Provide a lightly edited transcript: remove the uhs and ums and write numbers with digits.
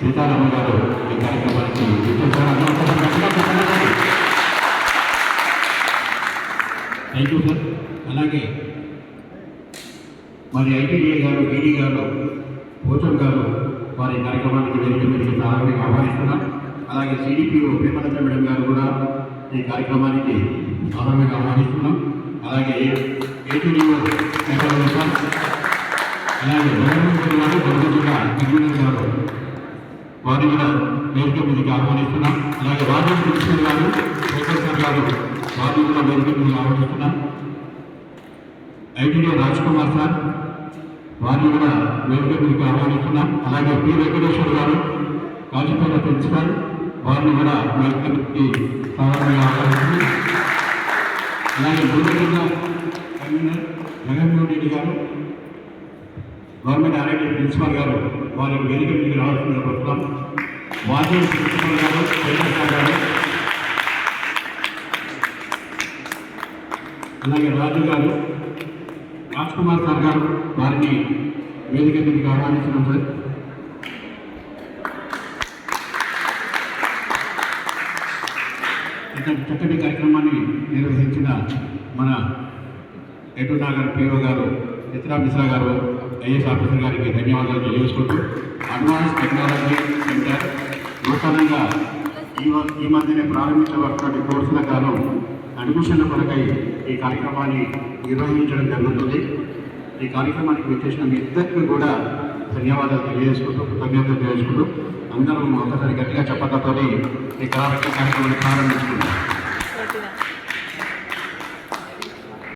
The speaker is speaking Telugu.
సీతారామ గారు ఈ కార్యక్రమానికి థ్యాంక్ యూ సార్. అలాగే మరి ఐటీడీఏ గారు, డీడీ గారు, పోచం గారు వారి కార్యక్రమానికి వేదిక మీదకి ప్రారంభంగా ఆహ్వానిస్తున్నాం. అలాగే సిడిపిఓ ప్రేమలత మేడం గారు కూడా ఈ కార్యక్రమానికి ప్రారంభంగా ఆహ్వానిస్తున్నాం. అలాగే ఏటీడీఓ సార్, అలాగే గవర్నమెంట్ గారు, గవర్నమెంట్ గారు వారిని కూడా వేదిక మీదకి ఆహ్వానిస్తున్నాం. అలాగే రాజేష్ ప్రిన్సిపల్ గారు, ప్రొఫెసర్ గారు వారిని కూడా వేదిక మీదకి ఆహ్వానిస్తున్నాం. ఐటీడీఏ రాజ్ కుమార్ సార్ వారిని కూడా వేదిక మీదకి ఆహ్వానిస్తున్నాం. అలాగే పి వెంకటేశ్వర్ గారు కాజీపేట ప్రిన్సిపల్ వారిని కూడా వేదిక మీదకి సాధారణంగా ఆహ్వానిస్తున్నాం. అలాగే మూడవ జగన్మోహన్ రెడ్డి గారు గవర్నమెంట్ ఆర్ఐటీ ప్రిన్సిపల్ గారు వారి వేదిక మీదకి రావాల్సిందిగా కోరుతున్నాం. వాజీ ప్రిన్సిపల్ గారు, చంద్రశేఖర్ గారు, అలాగే రాజు గారు, రాజ్ కుమార్ సార్ గారు వారిని వేదిక మీదకి ఆహ్వానిస్తున్నాం సార్. ఇటువంటి చక్కటి కార్యక్రమాన్ని నిర్వహించిన మన ఎటు నాగర్ పిఓ గారు, చిత్రా మిశ్రా గారు, ఐఏఎస్ ఆఫీసర్ గారికి ధన్యవాదాలు తెలియజేసుకుంటూ అడ్వాన్స్ టెక్నాలజీ సెంటర్ నూతనంగా ఈ మధ్యనే ప్రారంభించబడినటువంటి కోర్సుల గాను అడ్మిషన్ల కొరకై ఈ కార్యక్రమాన్ని నిర్వహించడం జరుగుతుంది. ఈ కార్యక్రమానికి వచ్చేసిన మీ ఇద్దరికి కూడా ధన్యవాదాలు తెలియజేసుకుంటూ, కృతజ్ఞతలు తెలియజేసుకుంటూ అందరం ఒకసారి గట్టిగా చెప్పడంతో ఈ కార్యక్రమాన్ని ప్రారంభించుకుంటాం.